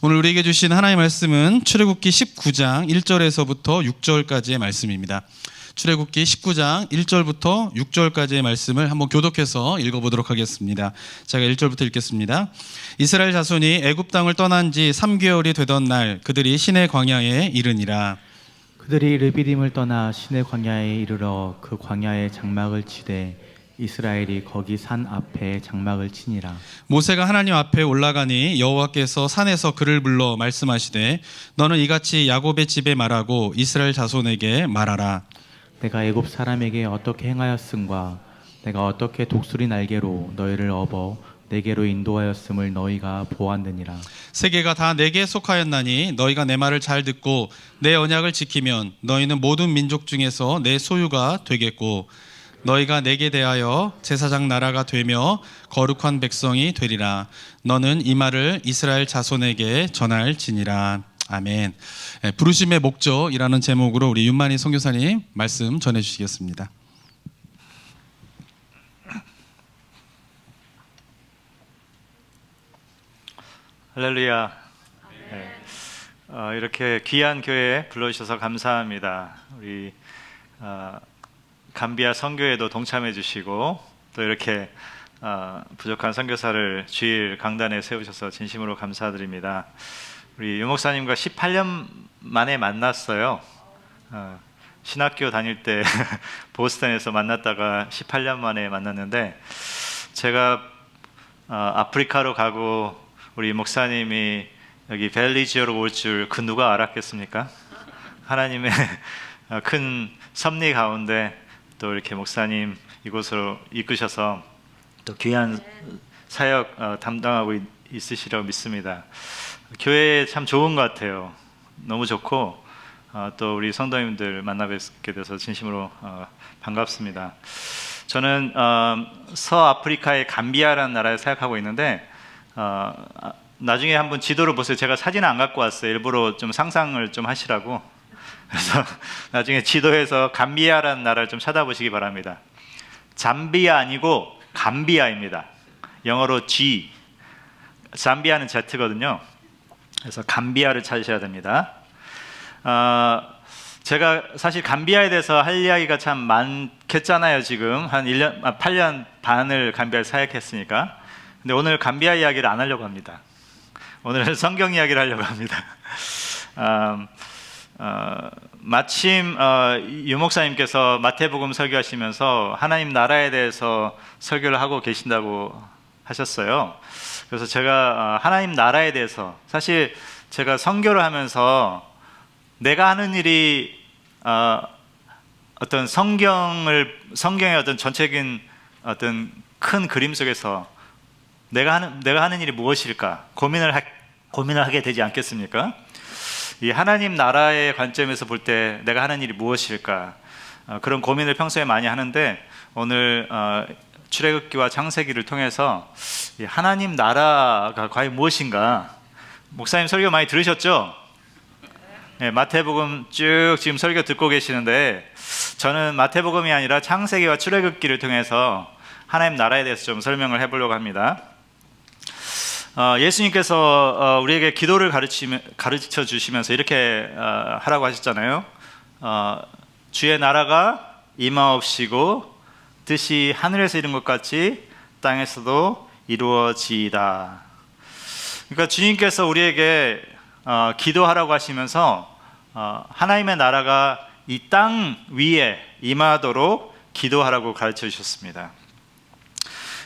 오늘 우리에게 주신 하나님의 말씀은 출애굽기 19장 1절에서부터 6절까지의 말씀입니다. 출애굽기 19장 1절부터 6절까지의 말씀을 한번 교독해서 읽어보도록 하겠습니다. 제가 1절부터 읽겠습니다. 이스라엘 자손이 애굽 땅을 떠난 지 3개월이 되던 날 그들이 시내 광야에 이르니라. 그들이 르비딤을 떠나 시내 광야에 이르러 그 광야에 장막을 치되 이스라엘이 거기 산 앞에 장막을 치니라. 모세가 하나님 앞에 올라가니 여호와께서 산에서 그를 불러 말씀하시되 너는 이같이 야곱의 집에 말하고 이스라엘 자손에게 말하라. 내가 애굽 사람에게 어떻게 행하였음과 내가 어떻게 독수리 날개로 너희를 업어 내게로 인도하였음을 너희가 보았느니라. 세계가 다 내게 속하였나니 너희가 내 말을 잘 듣고 내 언약을 지키면 너희는 모든 민족 중에서 내 소유가 되겠고 너희가 내게 대하여 제사장 나라가 되며 거룩한 백성이 되리라. 너는 이 말을 이스라엘 자손에게 전할지니라. 아멘. 부르심의 목적이라는 제목으로 우리 윤만희 선교사님 말씀 전해주시겠습니다. 할렐루야. 이렇게 귀한 교회에 불러주셔서 감사합니다. 우리 감비아 선교에도 동참해 주시고 또 이렇게 부족한 선교사를 주일 강단에 세우셔서 진심으로 감사드립니다. 우리 유 목사님과 18년 만에 만났어요. 신학교 다닐 때 보스턴에서 만났다가 18년 만에 만났는데 제가 아프리카로 가고 우리 목사님이 여기 벨리지어로 올 줄 그 누가 알았겠습니까? 하나님의 큰 섭리 가운데 또 이렇게 목사님 이곳으로 이끄셔서 또 귀한 사역 담당하고 있으시라고 믿습니다. 교회 참 좋은 것 같아요. 너무 좋고 또 우리 성도님들 만나 뵙게 돼서 진심으로 반갑습니다. 저는 서아프리카의 감비아라는 나라에 사역하고 있는데 나중에 한번 지도를 보세요. 제가 사진을 안 갖고 왔어요. 일부러 좀 상상을 좀 하시라고. 그래서 나중에 지도에서 감비아라는 나라를 좀 찾아보시기 바랍니다. 잠비아 아니고 감비아입니다. 영어로 G. 잠비아는 Z거든요. 그래서 감비아를 찾으셔야 됩니다. 제가 사실 감비아에 대해서 할 이야기가 참 많겠잖아요. 지금 한 8년 반을 감비아에 사역했으니까. 근데 오늘 감비아 이야기를 안 하려고 합니다. 오늘은 성경 이야기를 하려고 합니다. 마침 유 목사님께서 마태복음 설교하시면서 하나님 나라에 대해서 설교를 하고 계신다고 하셨어요. 그래서 제가 하나님 나라에 대해서 사실 제가 선교를 하면서 내가 하는 일이 어떤 성경의 어떤 전체적인 어떤 큰 그림 속에서 내가 하는 일이 무엇일까 고민을 하게 되지 않겠습니까? 이 하나님 나라의 관점에서 볼 때 내가 하는 일이 무엇일까 그런 고민을 평소에 많이 하는데 오늘 출애굽기와 창세기를 통해서 이 하나님 나라가 과연 무엇인가 목사님 설교 많이 들으셨죠? 네, 마태복음 쭉 지금 설교 듣고 계시는데 저는 마태복음이 아니라 창세기와 출애굽기를 통해서 하나님 나라에 대해서 좀 설명을 해보려고 합니다. 예수님께서 우리에게 기도를 가르쳐 주시면서 이렇게 하라고 하셨잖아요. 주의 나라가 임하옵시고 뜻이 하늘에서 이룬 것 같이 땅에서도 이루어지이다. 그러니까 주님께서 우리에게 기도하라고 하시면서 하나님의 나라가 이 땅 위에 임하도록 기도하라고 가르쳐 주셨습니다.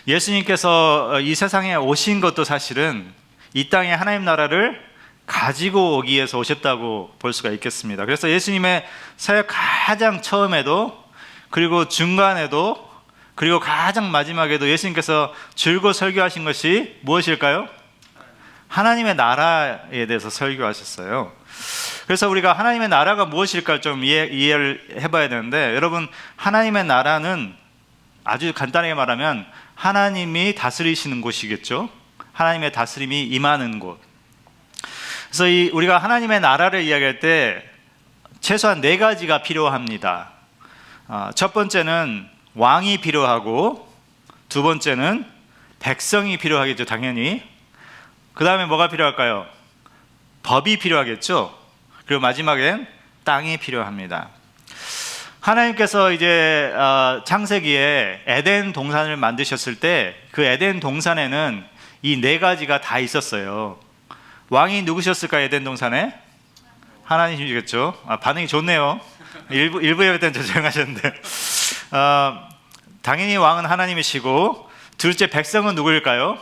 예수님께서 이 세상에 오신 것도 사실은 이 땅에 하나님 나라를 가지고 오기 위해서 오셨다고 볼 수가 있겠습니다. 그래서 예수님의 사역 가장 처음에도 그리고 중간에도 그리고 가장 마지막에도 예수님께서 줄곧 설교하신 것이 무엇일까요? 하나님의 나라에 대해서 설교하셨어요. 그래서 우리가 하나님의 나라가 무엇일까 좀 이해를 해봐야 되는데 여러분 하나님의 나라는 아주 간단하게 말하면 하나님이 다스리시는 곳이겠죠. 하나님의 다스림이 임하는 곳. 그래서 우리가 하나님의 나라를 이야기할 때 최소한 4가지가 필요합니다. 첫 번째는 왕이 필요하고 두 번째는 백성이 필요하겠죠. 당연히. 그 다음에 뭐가 필요할까요? 법이 필요하겠죠. 그리고 마지막엔 땅이 필요합니다. 하나님께서 이제 창세기에 에덴 동산을 만드셨을 때 그 에덴 동산에는 이 네 가지가 다 있었어요. 왕이 누구셨을까? 에덴 동산에 하나님이겠죠. 반응이 좋네요. 일부 예배 때는 조용하셨는데 당연히 왕은 하나님이시고, 둘째 백성은 누구일까요?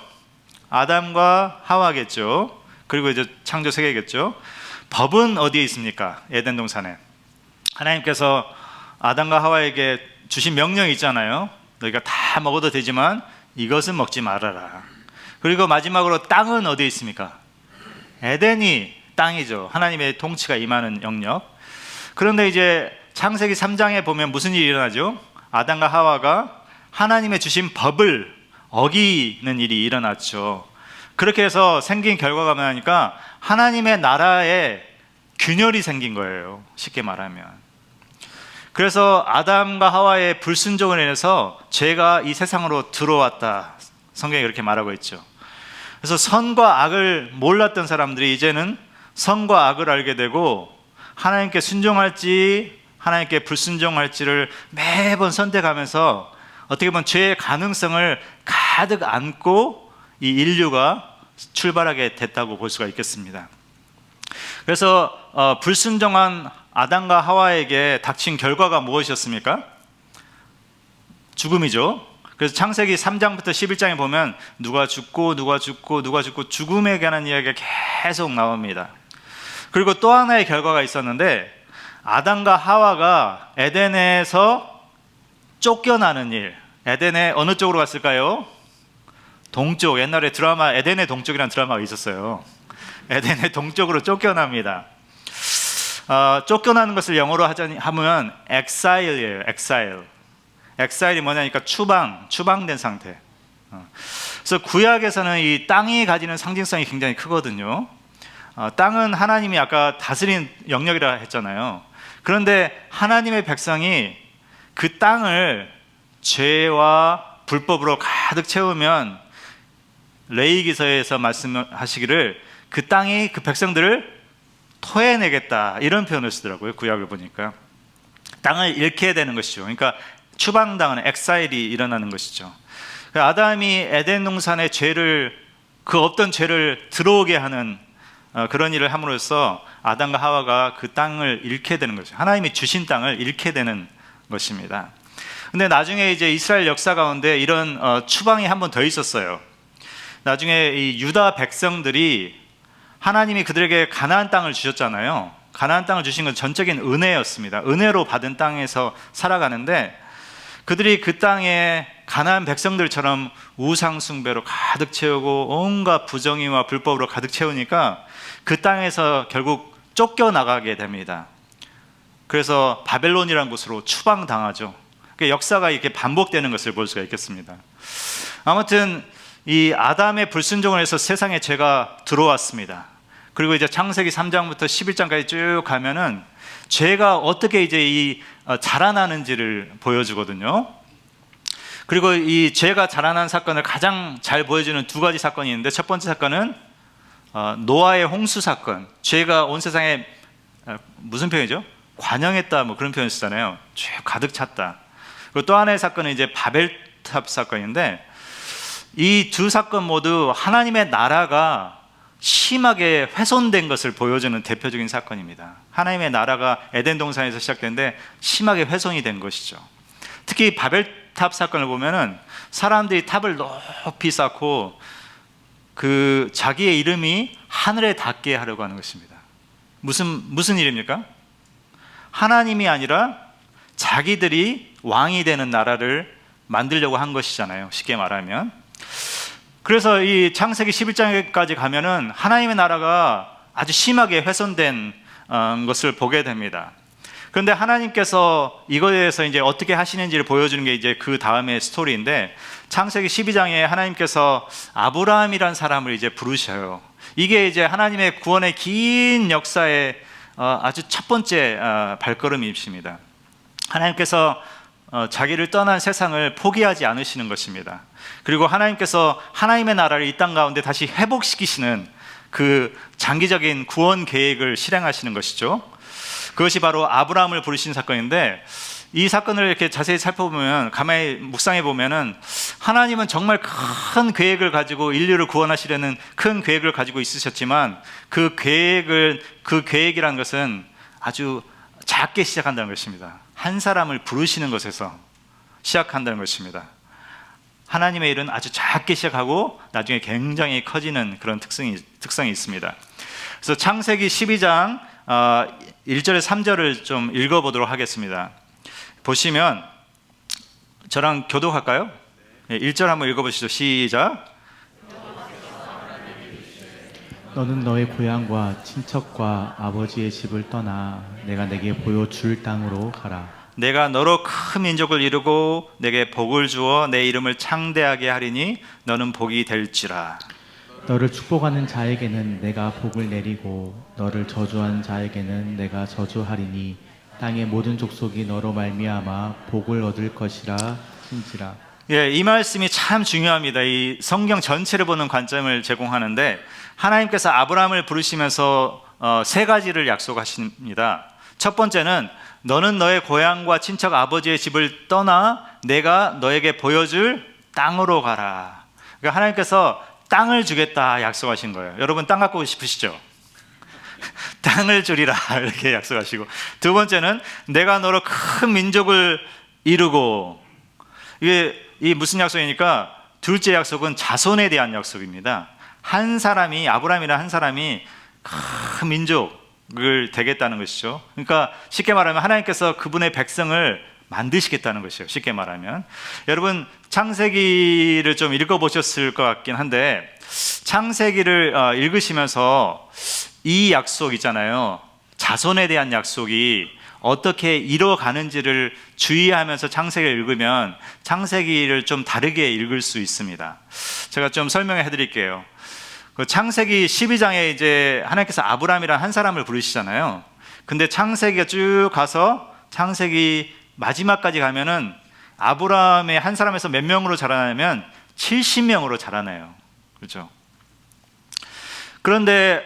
아담과 하와겠죠. 그리고 이제 창조 세계겠죠. 법은 어디에 있습니까? 에덴 동산에 하나님께서 아담과 하와에게 주신 명령이 있잖아요. 너희가 다 먹어도 되지만 이것은 먹지 말아라. 그리고 마지막으로 땅은 어디에 있습니까? 에덴이 땅이죠. 하나님의 통치가 임하는 영역. 그런데 이제 창세기 3장에 보면 무슨 일이 일어나죠? 아담과 하와가 하나님의 주신 법을 어기는 일이 일어났죠. 그렇게 해서 생긴 결과가 뭐냐니까 하나님의 나라에 균열이 생긴 거예요. 쉽게 말하면. 그래서 아담과 하와의 불순종을 인해서 죄가 이 세상으로 들어왔다. 성경이 그렇게 말하고 있죠. 그래서 선과 악을 몰랐던 사람들이 이제는 선과 악을 알게 되고, 하나님께 순종할지 하나님께 불순종할지를 매번 선택하면서 어떻게 보면 죄의 가능성을 가득 안고 이 인류가 출발하게 됐다고 볼 수가 있겠습니다. 그래서 불순종한 아담과 하와에게 닥친 결과가 무엇이었습니까? 죽음이죠. 그래서 창세기 3장부터 11장에 보면 누가 죽고 죽음에 관한 이야기가 계속 나옵니다. 그리고 또 하나의 결과가 있었는데, 아담과 하와가 에덴에서 쫓겨나는 일. 에덴의 어느 쪽으로 갔을까요? 동쪽. 옛날에 드라마 에덴의 동쪽이라는 드라마가 있었어요. 에덴의 동쪽으로 쫓겨납니다. 쫓겨나는 것을 영어로 하면 exile이에요. exile. exile이 뭐냐니까 추방된 상태. 그래서 구약에서는 이 땅이 가지는 상징성이 굉장히 크거든요. 땅은 하나님이 아까 다스린 영역이라 했잖아요. 그런데 하나님의 백성이 그 땅을 죄와 불법으로 가득 채우면 레위기서에서 말씀하시기를 그 땅이 그 백성들을 토해내겠다, 이런 표현을 쓰더라고요. 구약을 보니까 땅을 잃게 되는 것이죠. 그러니까 추방당하는 엑사일이 일어나는 것이죠. 아담이 에덴 동산의 죄를, 그 없던 죄를 들어오게 하는 그런 일을 함으로써 아담과 하와가 그 땅을 잃게 되는 것이죠. 하나님이 주신 땅을 잃게 되는 것입니다. 근데 나중에 이제 이스라엘 역사 가운데 이런 추방이 한 번 더 있었어요. 나중에 이 유다 백성들이, 하나님이 그들에게 가나안 땅을 주셨잖아요. 가나안 땅을 주신 건 전적인 은혜였습니다. 은혜로 받은 땅에서 살아가는데, 그들이 그 땅에 가나안 백성들처럼 우상 숭배로 가득 채우고 온갖 부정의와 불법으로 가득 채우니까 그 땅에서 결국 쫓겨나가게 됩니다. 그래서 바벨론이라는 곳으로 추방당하죠. 그 역사가 이렇게 반복되는 것을 볼 수가 있겠습니다. 아무튼 이 아담의 불순종을 해서 세상에 죄가 들어왔습니다. 그리고 이제 창세기 3장부터 11장까지 쭉 가면은 죄가 어떻게 이제 이 자라나는지를 보여주거든요. 그리고 이 죄가 자라난 사건을 가장 잘 보여주는 두 가지 사건이 있는데, 첫 번째 사건은 노아의 홍수 사건. 죄가 온 세상에 무슨 표현이죠? 관영했다, 뭐 그런 표현 쓰잖아요. 쭉 가득 찼다. 그리고 또 하나의 사건은 이제 바벨탑 사건인데, 이 두 사건 모두 하나님의 나라가 심하게 훼손된 것을 보여주는 대표적인 사건입니다. 하나님의 나라가 에덴 동산에서 시작됐는데 심하게 훼손이 된 것이죠. 특히 바벨탑 사건을 보면은 사람들이 탑을 높이 쌓고 그 자기의 이름이 하늘에 닿게 하려고 하는 것입니다. 무슨 일입니까? 하나님이 아니라 자기들이 왕이 되는 나라를 만들려고 한 것이잖아요. 쉽게 말하면. 그래서 이 창세기 11장까지 가면은 하나님의 나라가 아주 심하게 훼손된 것을 보게 됩니다. 그런데 하나님께서 이거에 대해서 이제 어떻게 하시는지를 보여주는 게 이제 그 다음의 스토리인데, 창세기 12장에 하나님께서 아브라함이라는 사람을 이제 부르셔요. 이게 이제 하나님의 구원의 긴 역사의 아주 첫 번째 발걸음이십니다. 하나님께서 자기를 떠난 세상을 포기하지 않으시는 것입니다. 그리고 하나님께서 하나님의 나라를 이 땅 가운데 다시 회복시키시는 그 장기적인 구원 계획을 실행하시는 것이죠. 그것이 바로 아브라함을 부르신 사건인데, 이 사건을 이렇게 자세히 살펴보면, 가만히 묵상해 보면은 하나님은 정말 큰 계획을 가지고 인류를 구원하시려는 큰 계획을 가지고 있으셨지만, 그 계획이라는 것은 아주 작게 시작한다는 것입니다. 한 사람을 부르시는 것에서 시작한다는 것입니다. 하나님의 일은 아주 작게 시작하고 나중에 굉장히 커지는 그런 특성이 있습니다. 그래서 창세기 12장 1절에 3절을 좀 읽어보도록 하겠습니다. 보시면 저랑 교독할까요? 1절 한번 읽어보시죠. 시작. 너는 너의 고향과 친척과 아버지의 집을 떠나 내가 내게 보여줄 땅으로 가라. 내가 너로 큰 민족을 이루고 내게 복을 주어 내 이름을 창대하게 하리니 너는 복이 될지라. 너를 축복하는 자에게는 내가 복을 내리고 너를 저주한 자에게는 내가 저주하리니 땅의 모든 족속이 너로 말미암아 복을 얻을 것이라 신지라. 예, 이 말씀이 참 중요합니다. 이 성경 전체를 보는 관점을 제공하는데, 하나님께서 아브라함을 부르시면서 세 가지를 약속하십니다. 첫 번째는 너는 너의 고향과 친척 아버지의 집을 떠나 내가 너에게 보여줄 땅으로 가라. 그러니까 하나님께서 땅을 주겠다 약속하신 거예요. 여러분 땅 갖고 싶으시죠? 땅을 주리라 이렇게 약속하시고, 두 번째는 내가 너로 큰 민족을 이루고, 이게 무슨 약속이니까 둘째 약속은 자손에 대한 약속입니다. 한 사람이, 아브라함이라는 한 사람이 큰 민족을 되겠다는 것이죠. 그러니까 쉽게 말하면 하나님께서 그분의 백성을 만드시겠다는 것이에요. 쉽게 말하면. 여러분 창세기를 좀 읽어보셨을 것 같긴 한데, 창세기를 읽으시면서 이 약속 있잖아요, 자손에 대한 약속이 어떻게 이뤄가는지를 주의하면서 창세기를 읽으면 창세기를 좀 다르게 읽을 수 있습니다. 제가 좀 설명해 드릴게요. 그 창세기 12장에 이제 하나님께서 아브라함이라는 한 사람을 부르시잖아요. 근데 창세기가 쭉 가서 창세기 마지막까지 가면은 아브라함의 한 사람에서 몇 명으로 자라나면 70명으로 자라나요. 그렇죠? 그런데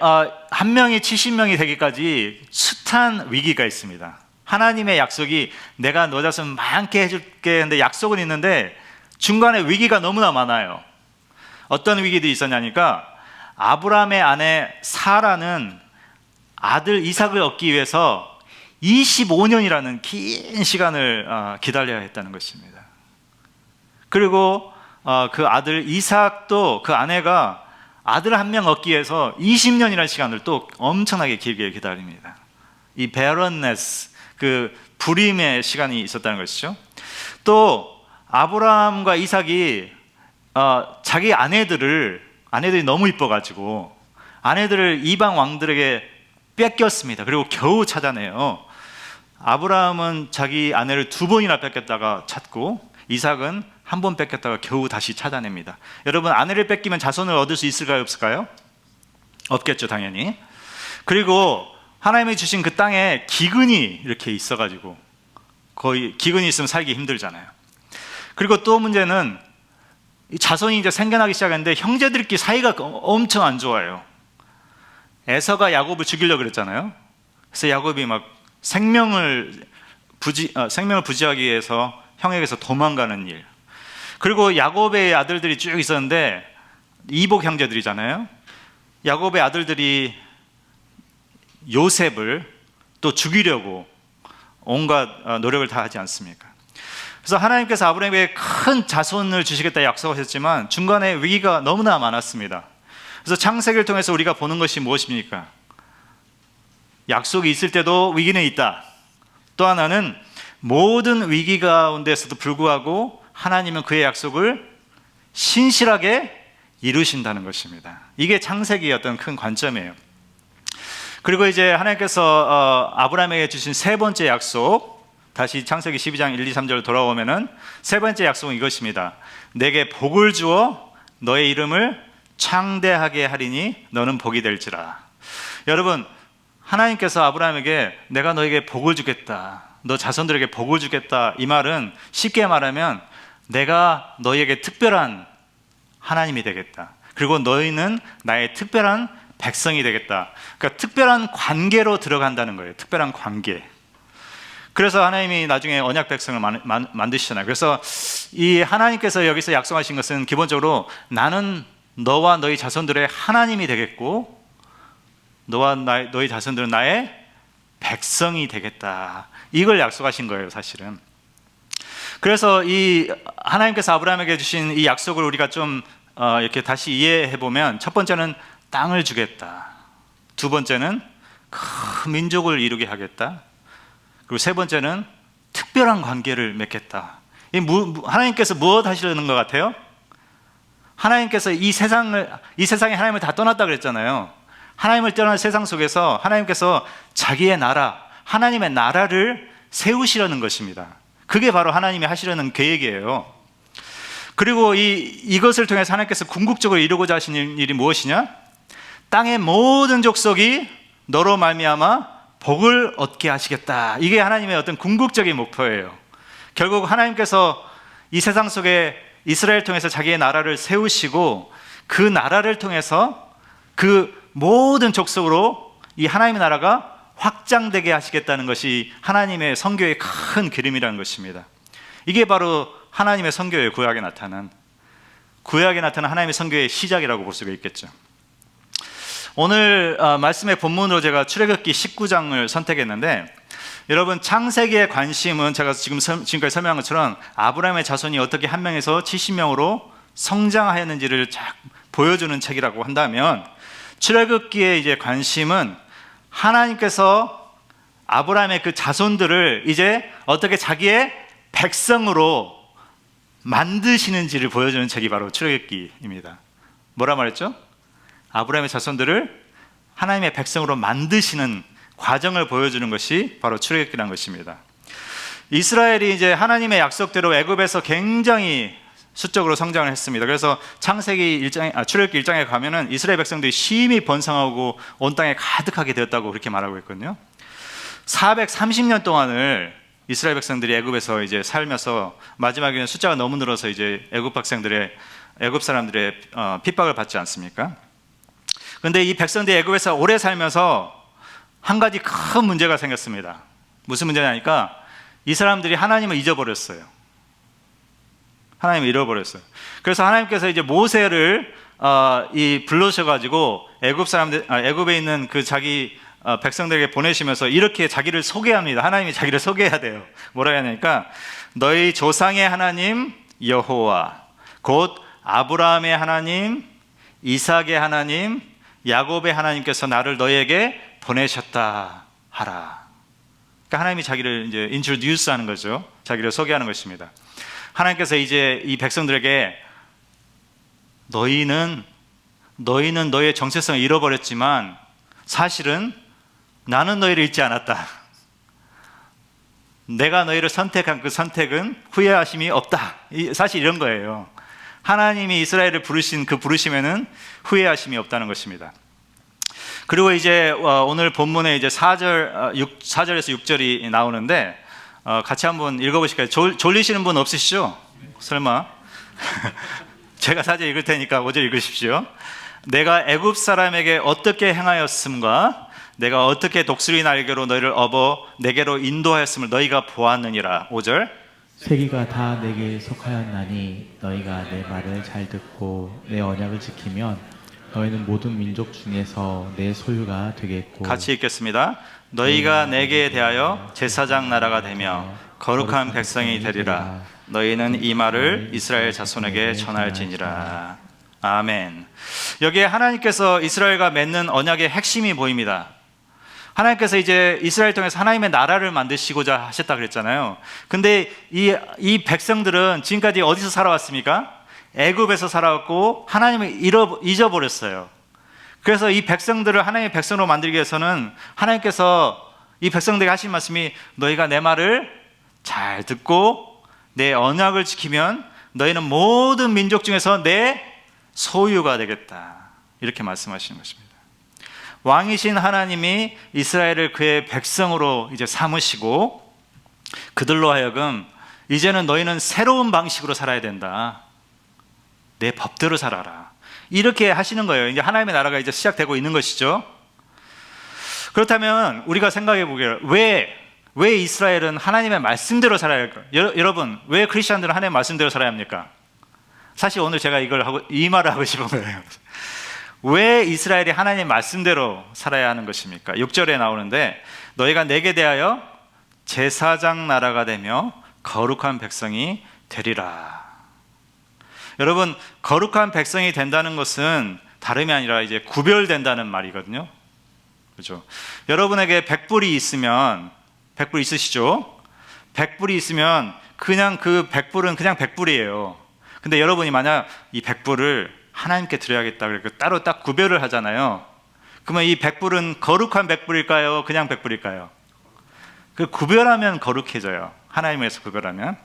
한 명이 70명이 되기까지 숱한 위기가 있습니다. 하나님의 약속이 내가 너 자손 많게 해줄게 했는데 약속은 있는데 중간에 위기가 너무나 많아요. 어떤 위기들이 있었냐니까, 아브라함의 아내 사라는 아들 이삭을 얻기 위해서 25년이라는 긴 시간을 기다려야 했다는 것입니다. 그리고 그 아들 이삭도 그 아내가 아들 한 명 얻기 위해서 20년이라는 시간을 또 엄청나게 길게 기다립니다. 이 barrenness, 그 불임의 시간이 있었다는 것이죠. 또 아브라함과 이삭이 자기 아내들이 너무 이뻐가지고 아내들을 이방 왕들에게 뺏겼습니다. 그리고 겨우 찾아내요. 아브라함은 자기 아내를 2번이나 뺏겼다가 찾고, 이삭은 한 번 뺏겼다가 겨우 다시 찾아냅니다. 여러분, 아내를 뺏기면 자손을 얻을 수 있을까요, 없을까요? 없겠죠, 당연히. 그리고 하나님이 주신 그 땅에 기근이 이렇게 있어가지고, 거의 기근이 있으면 살기 힘들잖아요. 그리고 또 문제는 자손이 이제 생겨나기 시작했는데 형제들끼리 사이가 엄청 안 좋아요. 에서가 야곱을 죽이려고 그랬잖아요. 그래서 야곱이 막 생명을 부지하기 위해서 형에게서 도망가는 일. 그리고 야곱의 아들들이 쭉 있었는데 이복 형제들이잖아요. 야곱의 아들들이 요셉을 또 죽이려고 온갖 노력을 다 하지 않습니까? 그래서 하나님께서 아브라함에게 큰 자손을 주시겠다 약속하셨지만 중간에 위기가 너무나 많았습니다. 그래서 창세기를 통해서 우리가 보는 것이 무엇입니까? 약속이 있을 때도 위기는 있다. 또 하나는 모든 위기 가운데서도 불구하고 하나님은 그의 약속을 신실하게 이루신다는 것입니다. 이게 창세기의 어떤 큰 관점이에요. 그리고 이제 하나님께서 아브라함에게 주신 세 번째 약속, 다시 창세기 12장 1, 2, 3절로 돌아오면은 세 번째 약속은 이것입니다. 내게 복을 주어 너의 이름을 창대하게 하리니 너는 복이 될지라. 여러분, 하나님께서 아브라함에게 내가 너에게 복을 주겠다, 너 자손들에게 복을 주겠다, 이 말은 쉽게 말하면 내가 너희에게 특별한 하나님이 되겠다. 그리고 너희는 나의 특별한 백성이 되겠다. 그러니까 특별한 관계로 들어간다는 거예요. 특별한 관계. 그래서 하나님이 나중에 언약 백성을 만드시잖아요. 그래서 이 하나님께서 여기서 약속하신 것은 기본적으로 나는 너와 너희 자손들의 하나님이 되겠고 너와 너희 자손들은 나의 백성이 되겠다. 이걸 약속하신 거예요, 사실은. 그래서 이 하나님께서 아브라함에게 주신 이 약속을 우리가 좀 이렇게 다시 이해해 보면, 첫 번째는 땅을 주겠다. 두 번째는 큰 민족을 이루게 하겠다. 그리고 세 번째는 특별한 관계를 맺겠다. 하나님께서 무엇 하시려는 것 같아요? 하나님께서 이 세상에 하나님을 다 떠났다 그랬잖아요. 하나님을 떠난 세상 속에서 하나님께서 자기의 나라, 하나님의 나라를 세우시려는 것입니다. 그게 바로 하나님이 하시려는 계획이에요. 그리고 이것을 통해서 하나님께서 궁극적으로 이루고자 하시는 일이 무엇이냐? 땅의 모든 족속이 너로 말미암아 복을 얻게 하시겠다. 이게 하나님의 어떤 궁극적인 목표예요. 결국 하나님께서 이 세상 속에 이스라엘 통해서 자기의 나라를 세우시고 그 나라를 통해서 그 모든 족속으로 이 하나님의 나라가 확장되게 하시겠다는 것이 하나님의 선교의 큰 그림이라는 것입니다. 이게 바로 하나님의 선교의 구약에 나타난 하나님의 선교의 시작이라고 볼 수가 있겠죠. 오늘 말씀의 본문으로 제가 출애굽기 19장을 선택했는데, 여러분 창세기의 관심은 제가 지금까지 설명한 것처럼 아브라함의 자손이 어떻게 한 명에서 70명으로 성장하였는지를 쫙 보여주는 책이라고 한다면, 출애굽기의 이제 관심은 하나님께서 아브라함의 그 자손들을 이제 어떻게 자기의 백성으로 만드시는지를 보여주는 책이 바로 출애굽기입니다. 뭐라 말했죠? 아브라함의 자손들을 하나님의 백성으로 만드시는 과정을 보여주는 것이 바로 출애굽기라는 것입니다. 이스라엘이 이제 하나님의 약속대로 애굽에서 굉장히 수적으로 성장을 했습니다. 그래서 출애굽기 1장에 가면은 이스라엘 백성들이 심히 번성하고 온 땅에 가득하게 되었다고 그렇게 말하고 있거든요. 430년 동안을 이스라엘 백성들이 애굽에서 이제 살면서 마지막에는 숫자가 너무 늘어서 이제 애굽 사람들의 핍박을 받지 않습니까? 그런데 이 백성들이 애굽에서 오래 살면서 한 가지 큰 문제가 생겼습니다. 무슨 문제냐니까 이 사람들이 하나님을 잊어버렸어요. 하나님을 잃어버렸어요. 그래서 하나님께서 이제 모세를 불러셔가지고 애굽에 있는 그 자기 백성들에게 보내시면서 이렇게 자기를 소개합니다. 하나님이 자기를 소개해야 돼요. 뭐라 해야 하니까 너희 조상의 하나님 여호와 곧 아브라함의 하나님, 이삭의 하나님, 야곱의 하나님께서 나를 너희에게 보내셨다 하라. 그러니까 하나님이 자기를 이제 인트로듀스하는 거죠. 자기를 소개하는 것입니다. 하나님께서 이제 이 백성들에게 너희는 너희의 정체성을 잃어버렸지만 사실은 나는 너희를 잊지 않았다. 내가 너희를 선택한 그 선택은 후회하심이 없다. 사실 이런 거예요. 하나님이 이스라엘을 부르신 그 부르심에는 후회하심이 없다는 것입니다. 그리고 이제 오늘 본문에 이제 4절에서 6절이 나오는데 같이 한번 읽어보실까요? 졸리시는 분 없으시죠? 설마? 제가 4절 읽을 테니까 5절 읽으십시오. 내가 애굽 사람에게 어떻게 행하였음과 내가 어떻게 독수리 날개로 너희를 업어 내게로 인도하였음을 너희가 보았느니라. 5절. 세기가 다 내게 속하였나니 너희가 내 말을 잘 듣고 내 언약을 지키면 너희는 모든 민족 중에서 내 소유가 되겠고. 같이 읽겠습니다. 너희가 내게 대하여 제사장 나라가 되며 거룩한 백성이 되리라. 너희는 이 말을 이스라엘 자손에게 전할지니라. 아멘. 여기에 하나님께서 이스라엘과 맺는 언약의 핵심이 보입니다. 하나님께서 이제 이스라엘 통해서 하나님의 나라를 만드시고자 하셨다 그랬잖아요. 근데 이 백성들은 지금까지 어디서 살아왔습니까? 애굽에서 살아왔고 하나님을 잊어버렸어요. 그래서 이 백성들을 하나님의 백성으로 만들기 위해서는 하나님께서 이 백성들에게 하신 말씀이 너희가 내 말을 잘 듣고 내 언약을 지키면 너희는 모든 민족 중에서 내 소유가 되겠다. 이렇게 말씀하시는 것입니다. 왕이신 하나님이 이스라엘을 그의 백성으로 이제 삼으시고 그들로 하여금 이제는 너희는 새로운 방식으로 살아야 된다. 내 법대로 살아라. 이렇게 하시는 거예요. 이제 하나님의 나라가 이제 시작되고 있는 것이죠. 그렇다면 우리가 생각해 보기에 왜 이스라엘은 하나님의 말씀대로 살아야 할까요? 여러분, 왜 크리스천들은 하나님의 말씀대로 살아야 합니까? 사실 오늘 제가 이 말을 하고 싶은 거예요. 왜 이스라엘이 하나님의 말씀대로 살아야 하는 것입니까? 6절에 나오는데 너희가 내게 대하여 제사장 나라가 되며 거룩한 백성이 되리라. 여러분, 거룩한 백성이 된다는 것은 다름이 아니라 이제 구별된다는 말이거든요. 그렇죠? 여러분에게 100불이 있으면 100불 있으시죠? 100불이 있으면 그냥 그 100불은 그냥 100불이에요. 근데 여러분이 만약 이 100불을 하나님께 드려야겠다 그러니까 따로 딱 구별을 하잖아요. 그러면 이 100불은 거룩한 100불일까요? 그냥 100불일까요? 그 구별하면 거룩해져요. 하나님에서 구별하면.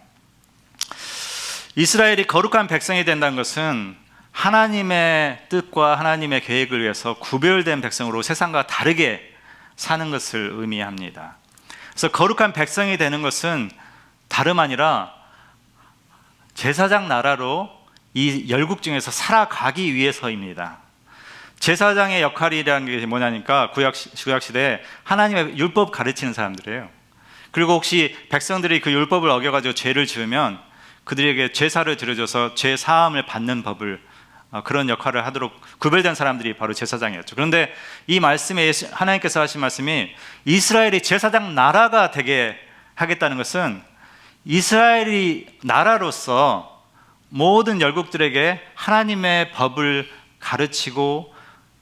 이스라엘이 거룩한 백성이 된다는 것은 하나님의 뜻과 하나님의 계획을 위해서 구별된 백성으로 세상과 다르게 사는 것을 의미합니다. 그래서 거룩한 백성이 되는 것은 다름 아니라 제사장 나라로 이 열국 중에서 살아가기 위해서입니다. 제사장의 역할이라는 게 뭐냐니까 구약시대에 하나님의 율법 가르치는 사람들이에요. 그리고 혹시 백성들이 그 율법을 어겨가지고 죄를 지으면 그들에게 제사를 드려줘서 죄 사함을 받는 법을 그런 역할을 하도록 구별된 사람들이 바로 제사장이었죠. 그런데 이 말씀에 하나님께서 하신 말씀이 이스라엘이 제사장 나라가 되게 하겠다는 것은 이스라엘이 나라로서 모든 열국들에게 하나님의 법을 가르치고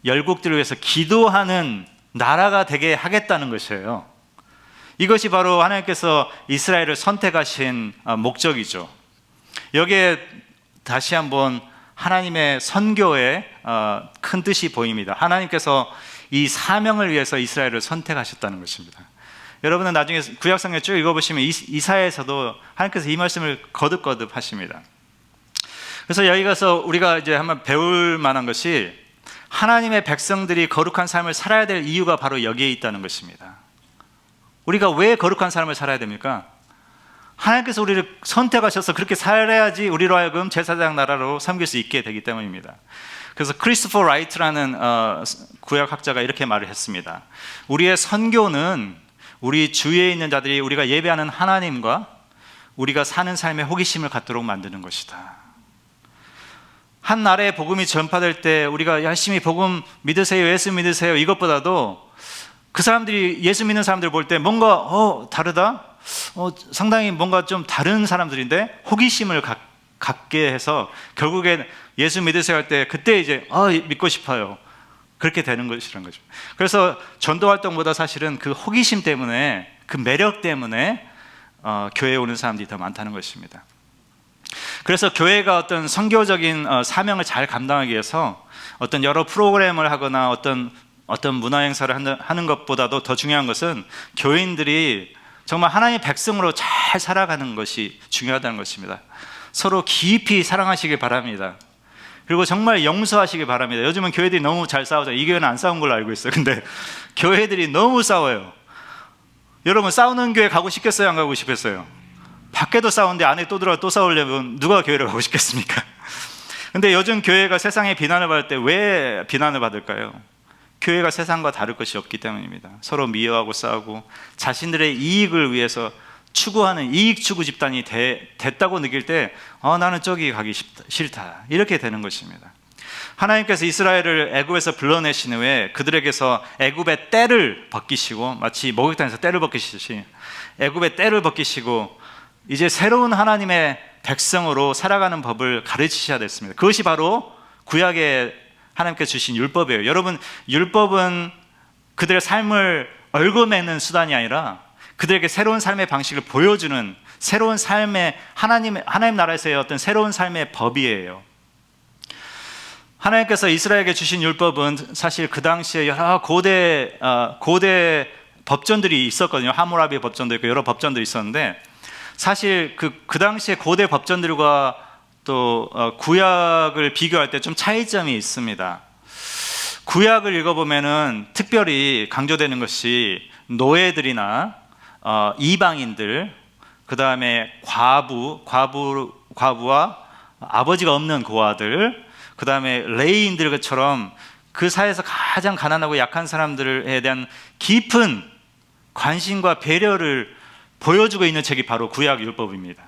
열국들을 위해서 기도하는 나라가 되게 하겠다는 것이에요. 이것이 바로 하나님께서 이스라엘을 선택하신 목적이죠. 여기에 다시 한번 하나님의 선교의 큰 뜻이 보입니다. 하나님께서 이 사명을 위해서 이스라엘을 선택하셨다는 것입니다. 여러분은 나중에 구약성경 쭉 읽어보시면 이사야에서도 하나님께서 이 말씀을 거듭거듭 하십니다. 그래서 여기 가서 우리가 이제 한번 배울 만한 것이 하나님의 백성들이 거룩한 삶을 살아야 될 이유가 바로 여기에 있다는 것입니다. 우리가 왜 거룩한 삶을 살아야 됩니까? 하나님께서 우리를 선택하셔서 그렇게 살아야지 우리로 하여금 제사장 나라로 섬길 수 있게 되기 때문입니다. 그래서 크리스토퍼 라이트라는 구약학자가 이렇게 말을 했습니다. 우리의 선교는 우리 주위에 있는 자들이 우리가 예배하는 하나님과 우리가 사는 삶에 호기심을 갖도록 만드는 것이다. 한 나라의 복음이 전파될 때 우리가 열심히 복음 믿으세요, 예수 믿으세요 이것보다도 그 사람들이 예수 믿는 사람들 볼 때 뭔가 다르다? 상당히 뭔가 좀 다른 사람들인데 호기심을 갖게 해서 결국엔 예수 믿으세요 할 때 그때 이제 믿고 싶어요. 그렇게 되는 것이란 거죠. 그래서 전도 활동보다 사실은 그 호기심 때문에 그 매력 때문에 교회에 오는 사람들이 더 많다는 것입니다. 그래서 교회가 어떤 선교적인 사명을 잘 감당하기 위해서 어떤 여러 프로그램을 하거나 어떤 문화 행사를 하는 것보다도 더 중요한 것은 교인들이 정말 하나님의 백성으로 잘 살아가는 것이 중요하다는 것입니다. 서로 깊이 사랑하시길 바랍니다. 그리고 정말 용서하시길 바랍니다. 요즘은 교회들이 너무 잘 싸우죠. 이 교회는 안 싸운 걸로 알고 있어요. 근데 교회들이 너무 싸워요. 여러분 싸우는 교회 가고 싶겠어요? 안 가고 싶겠어요? 밖에도 싸우는데 안에 또 들어가 또 싸우려면 누가 교회를 가고 싶겠습니까? 근데 요즘 교회가 세상에 비난을 받을 때 왜 비난을 받을까요? 교회가 세상과 다를 것이 없기 때문입니다. 서로 미워하고 싸우고 자신들의 이익을 위해서 추구하는 이익 추구 집단이 됐다고 느낄 때 나는 저기 가기 싫다 이렇게 되는 것입니다. 하나님께서 이스라엘을 애굽에서 불러내신 후에 그들에게서 애굽의 떼를 벗기시고 마치 목욕탕에서 떼를 벗기시듯이 애굽의 떼를 벗기시고 이제 새로운 하나님의 백성으로 살아가는 법을 가르치셔야 됐습니다. 그것이 바로 구약의 하나님께서 주신 율법이에요. 여러분, 율법은 그들의 삶을 얽어매는 수단이 아니라 그들에게 새로운 삶의 방식을 보여주는 새로운 삶의 하나님 나라에서의 어떤 새로운 삶의 법이에요. 하나님께서 이스라엘에게 주신 율법은 사실 그 당시에 여러 고대 법전들이 있었거든요. 하무라비 법전도 있고 여러 법전들이 있었는데 사실 그 당시에 고대 법전들과 또 구약을 비교할 때 좀 차이점이 있습니다. 구약을 읽어보면은 특별히 강조되는 것이 노예들이나 이방인들, 그 다음에 과부와 아버지가 없는 고아들, 그 다음에 레위인들처럼 그 사회에서 가장 가난하고 약한 사람들에 대한 깊은 관심과 배려를 보여주고 있는 책이 바로 구약 율법입니다.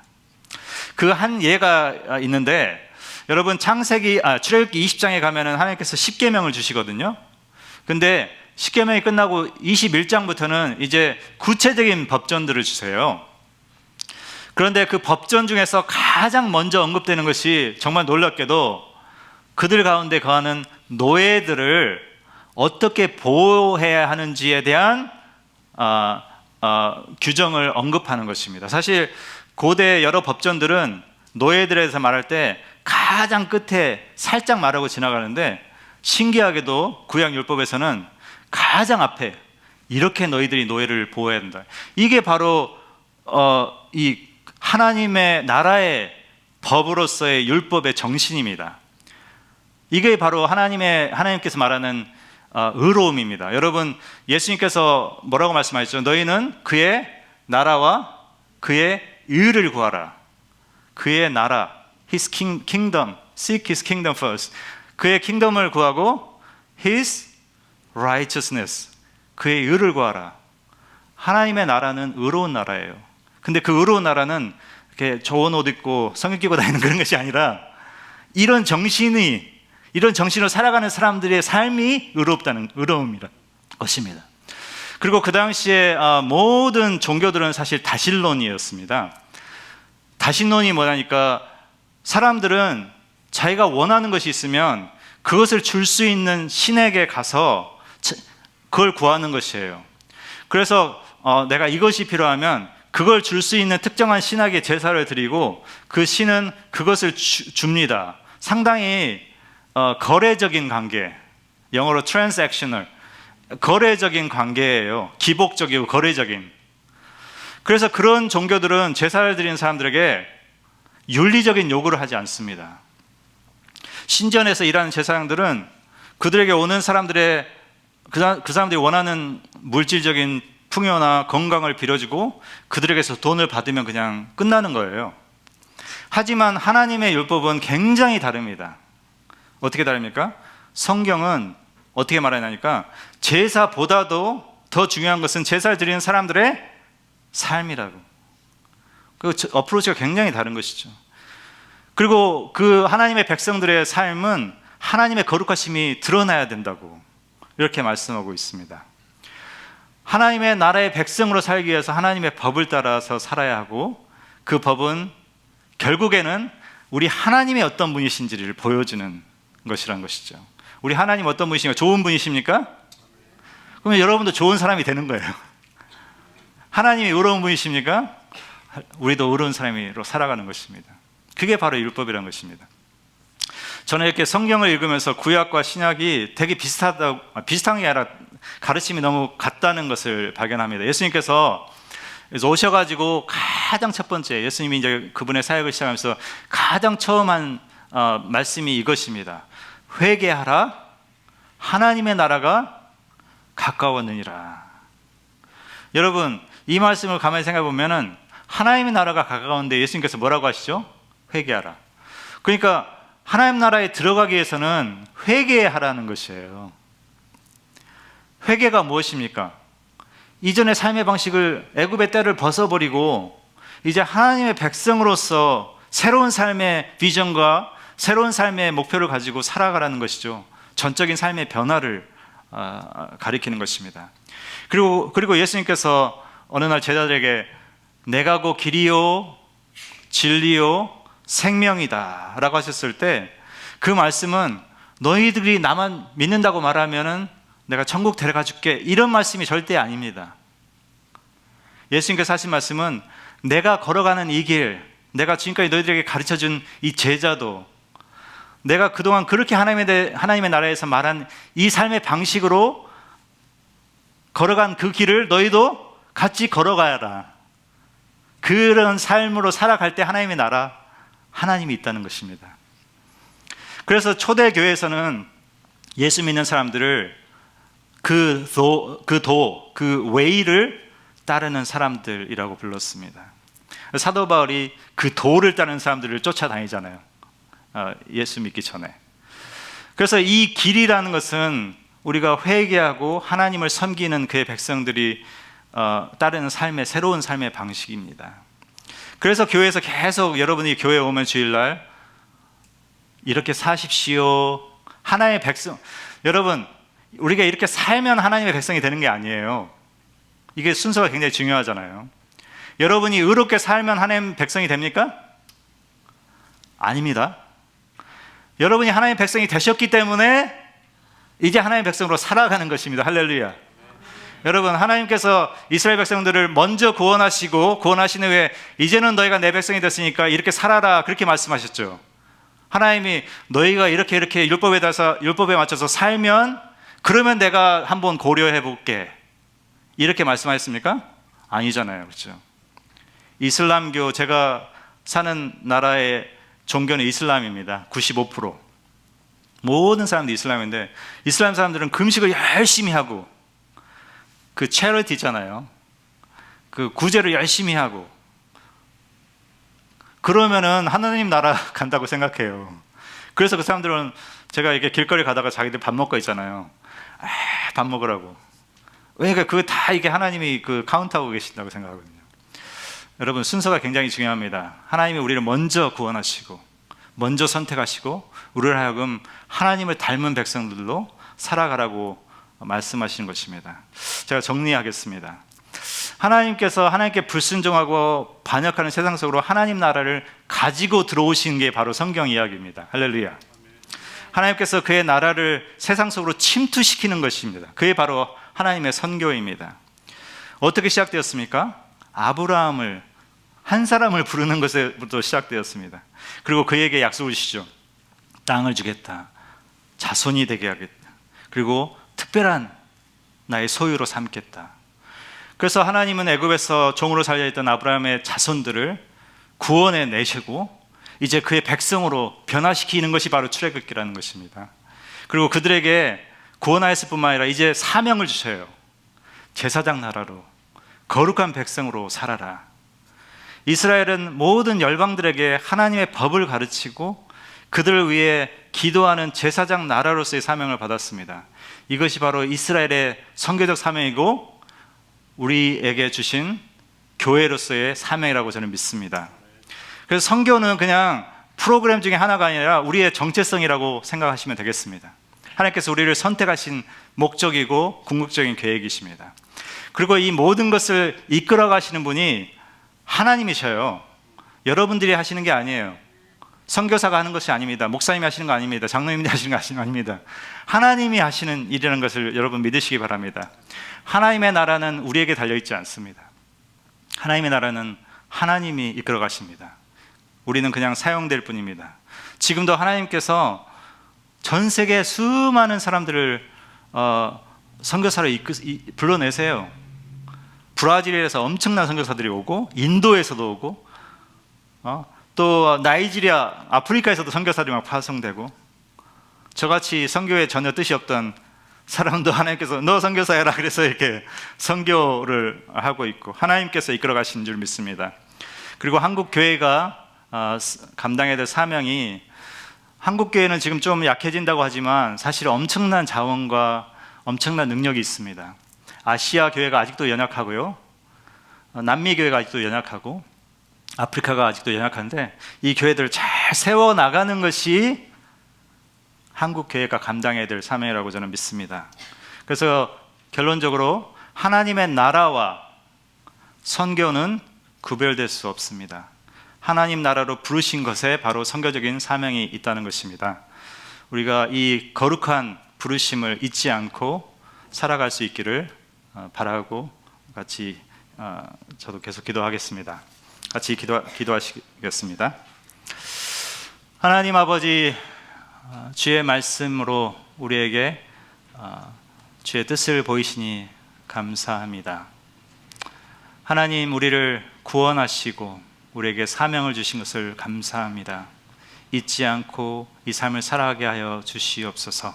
그 한 예가 있는데, 여러분 출애굽기 20장에 가면은 하나님께서 십계명을 주시거든요. 근데 십계명이 끝나고 21장부터는 이제 구체적인 법전들을 주세요. 그런데 그 법전 중에서 가장 먼저 언급되는 것이 정말 놀랍게도 그들 가운데 거하는 노예들을 어떻게 보호해야 하는지에 대한 규정을 언급하는 것입니다. 사실 고대 여러 법전들은 노예들에 대해서 말할 때 가장 끝에 살짝 말하고 지나가는데, 신기하게도 구약율법에서는 가장 앞에 이렇게 너희들이 노예를 보호해야 된다. 이게 바로 이 하나님의 나라의 법으로서의 율법의 정신입니다. 이게 바로 하나님께서 말하는 의로움입니다. 여러분, 예수님께서 뭐라고 말씀하셨죠? 너희는 그의 나라와 그의 의를 구하라. 그의 나라, His kingdom, seek His kingdom first. 그의 킹덤을 구하고 His righteousness, 그의 의를 구하라. 하나님의 나라는 의로운 나라예요. 근데 그 의로운 나라는 이렇게 좋은 옷 입고 성경 끼고 다니는 그런 것이 아니라, 이런 정신으로 살아가는 사람들의 삶이 의로움이라 것입니다. 그리고 그 당시에 모든 종교들은 사실 다신론이었습니다. 다신론이 뭐냐니까, 사람들은 자기가 원하는 것이 있으면 그것을 줄 수 있는 신에게 가서 그걸 구하는 것이에요. 그래서 내가 이것이 필요하면 그걸 줄 수 있는 특정한 신에게 제사를 드리고 그 신은 그것을 줍니다. 상당히 거래적인 관계, 영어로 transactional, 거래적인 관계예요. 기복적이고 거래적인. 그래서 그런 종교들은 제사를 드리는 사람들에게 윤리적인 요구를 하지 않습니다. 신전에서 일하는 제사장들은 그들에게 오는 사람들의 그 사람들이 원하는 물질적인 풍요나 건강을 빌어주고 그들에게서 돈을 받으면 그냥 끝나는 거예요. 하지만 하나님의 율법은 굉장히 다릅니다. 어떻게 다릅니까? 성경은 어떻게 말하냐니까, 제사보다도 더 중요한 것은 제사를 드리는 사람들의 삶이라고. 그 어프로치가 굉장히 다른 것이죠. 그리고 그 하나님의 백성들의 삶은 하나님의 거룩하심이 드러나야 된다고 이렇게 말씀하고 있습니다. 하나님의 나라의 백성으로 살기 위해서 하나님의 법을 따라서 살아야 하고, 그 법은 결국에는 우리 하나님의 어떤 분이신지를 보여주는 것이란 것이죠. 우리 하나님 어떤 분이십니까? 좋은 분이십니까? 그러면 여러분도 좋은 사람이 되는 거예요. 하나님이 의로운 분이십니까? 우리도 의로운 사람으로 살아가는 것입니다. 그게 바로 율법이라는 것입니다. 저는 이렇게 성경을 읽으면서 구약과 신약이 되게 비슷한 게 아니라 가르침이 너무 같다는 것을 발견합니다. 예수님께서 오셔가지고 가장 첫 번째, 예수님이 이제 그분의 사역을 시작하면서 가장 처음 한 말씀이 이것입니다. 회개하라, 하나님의 나라가 가까웠느니라. 여러분, 이 말씀을 가만히 생각해 보면은 하나님의 나라가 가까운데 예수님께서 뭐라고 하시죠? 회개하라. 그러니까 하나님 나라에 들어가기 위해서는 회개하라는 것이에요. 회개가 무엇입니까? 이전의 삶의 방식을, 애굽의 때를 벗어버리고 이제 하나님의 백성으로서 새로운 삶의 비전과 새로운 삶의 목표를 가지고 살아가라는 것이죠. 전적인 삶의 변화를 가리키는 것입니다. 그리고 예수님께서 어느 날 제자들에게 내가 곧 길이요 진리요 생명이다 라고 하셨을 때, 그 말씀은 너희들이 나만 믿는다고 말하면은 내가 천국 데려가 줄게, 이런 말씀이 절대 아닙니다. 예수님께서 하신 말씀은 내가 걸어가는 이 길, 내가 지금까지 너희들에게 가르쳐준 이 제자도, 내가 그동안 그렇게 하나님의 나라에서 말한 이 삶의 방식으로 걸어간 그 길을 너희도 같이 걸어가야라. 그런 삶으로 살아갈 때 하나님의 나라, 하나님이 있다는 것입니다. 그래서 초대교회에서는 예수 믿는 사람들을 그 웨이를 따르는 사람들이라고 불렀습니다. 사도 바울이 그 도를 따르는 사람들을 쫓아다니잖아요. 예수 믿기 전에. 그래서 이 길이라는 것은 우리가 회개하고 하나님을 섬기는 그의 백성들이 따르는 새로운 삶의 방식입니다. 그래서 교회에서 계속 여러분이 교회에 오면 주일날 이렇게 사십시오. 하나님의 백성, 여러분, 우리가 이렇게 살면 하나님의 백성이 되는 게 아니에요. 이게 순서가 굉장히 중요하잖아요. 여러분이 의롭게 살면 하나님의 백성이 됩니까? 아닙니다. 여러분이 하나님의 백성이 되셨기 때문에 이제 하나님의 백성으로 살아가는 것입니다. 할렐루야. 여러분, 하나님께서 이스라엘 백성들을 먼저 구원하시고 구원하신 후에 이제는 너희가 내 백성이 됐으니까 이렇게 살아라, 그렇게 말씀하셨죠. 하나님이 너희가 이렇게 율법에 맞춰서 살면 그러면 내가 한번 고려해 볼게, 이렇게 말씀하셨습니까? 아니잖아요. 그렇죠? 이슬람교, 제가 사는 나라의 종교는 이슬람입니다. 95%. 모든 사람들이 이슬람인데, 이슬람 사람들은 금식을 열심히 하고 그 체리티 있잖아요. 그 구제를 열심히 하고 그러면은 하나님 나라 간다고 생각해요. 그래서 그 사람들은, 제가 이렇게 길거리 가다가 자기들 밥 먹고 있잖아요. 밥 먹으라고. 왜냐면 그거 다 이게 하나님이 그 카운트하고 계신다고 생각하거든요. 여러분, 순서가 굉장히 중요합니다. 하나님이 우리를 먼저 구원하시고 먼저 선택하시고 우리를 하여금 하나님을 닮은 백성들로 살아가라고 말씀하시는 것입니다. 제가 정리하겠습니다. 하나님께서 하나님께 불순종하고 반역하는 세상 속으로 하나님 나라를 가지고 들어오신 게 바로 성경 이야기입니다. 할렐루야. 하나님께서 그의 나라를 세상 속으로 침투시키는 것입니다. 그게 바로 하나님의 선교입니다. 어떻게 시작되었습니까? 아브라함을, 한 사람을 부르는 것에부터 시작되었습니다. 그리고 그에게 약속을 주시죠. 땅을 주겠다, 자손이 되게 하겠다, 그리고 특별한 나의 소유로 삼겠다. 그래서 하나님은 애굽에서 종으로 살려있던 아브라함의 자손들을 구원해 내시고 이제 그의 백성으로 변화시키는 것이 바로 출애굽기라는 것입니다. 그리고 그들에게 구원하였을 뿐만 아니라 이제 사명을 주셔요. 제사장 나라로, 거룩한 백성으로 살아라. 이스라엘은 모든 열방들에게 하나님의 법을 가르치고 그들을 위해 기도하는 제사장 나라로서의 사명을 받았습니다. 이것이 바로 이스라엘의 선교적 사명이고 우리에게 주신 교회로서의 사명이라고 저는 믿습니다. 그래서 선교는 그냥 프로그램 중에 하나가 아니라 우리의 정체성이라고 생각하시면 되겠습니다. 하나님께서 우리를 선택하신 목적이고 궁극적인 계획이십니다. 그리고 이 모든 것을 이끌어 가시는 분이 하나님이셔요. 여러분들이 하시는 게 아니에요. 선교사가 하는 것이 아닙니다. 목사님이 하시는 거 아닙니다. 장로님이 하시는 거 아닙니다. 하나님이 하시는 일이라는 것을 여러분 믿으시기 바랍니다. 하나님의 나라는 우리에게 달려있지 않습니다. 하나님의 나라는 하나님이 이끌어 가십니다. 우리는 그냥 사용될 뿐입니다. 지금도 하나님께서 전 세계 수많은 사람들을 선교사로 불러내세요. 브라질에서 엄청난 선교사들이 오고, 인도에서도 오고, 또 나이지리아, 아프리카에서도 선교사들이 막 파송되고, 저같이 선교에 전혀 뜻이 없던 사람도 하나님께서 너 선교사해라 그래서 이렇게 선교를 하고 있고, 하나님께서 이끌어 가신 줄 믿습니다. 그리고 한국 교회가 감당해야 될 사명이, 한국 교회는 지금 좀 약해진다고 하지만 사실 엄청난 자원과 엄청난 능력이 있습니다. 아시아 교회가 아직도 연약하고요, 남미 교회가 아직도 연약하고, 아프리카가 아직도 연약한데 이 교회들을 잘 세워나가는 것이 한국 교회가 감당해야 될 사명이라고 저는 믿습니다. 그래서 결론적으로 하나님의 나라와 선교는 구별될 수 없습니다. 하나님 나라로 부르신 것에 바로 선교적인 사명이 있다는 것입니다. 우리가 이 거룩한 부르심을 잊지 않고 살아갈 수 있기를 바라고 같이 저도 계속 기도하겠습니다. 같이 기도하시겠습니다. 하나님 아버지, 주의 말씀으로 우리에게 주의 뜻을 보이시니 감사합니다. 하나님, 우리를 구원하시고 우리에게 사명을 주신 것을 감사합니다. 잊지 않고 이 삶을 살아가게 하여 주시옵소서.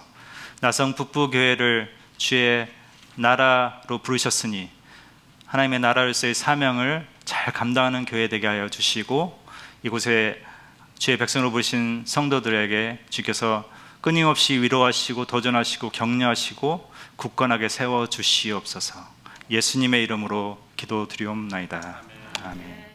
나성 북부교회를 주의 나라로 부르셨으니 하나님의 나라로서의 사명을 잘 감당하는 교회 되게 하여 주시고, 이곳에 주의 백성으로 부르신 성도들에게 주께서 끊임없이 위로하시고 도전하시고 격려하시고 굳건하게 세워 주시옵소서. 예수님의 이름으로 기도드리옵나이다. 아멘.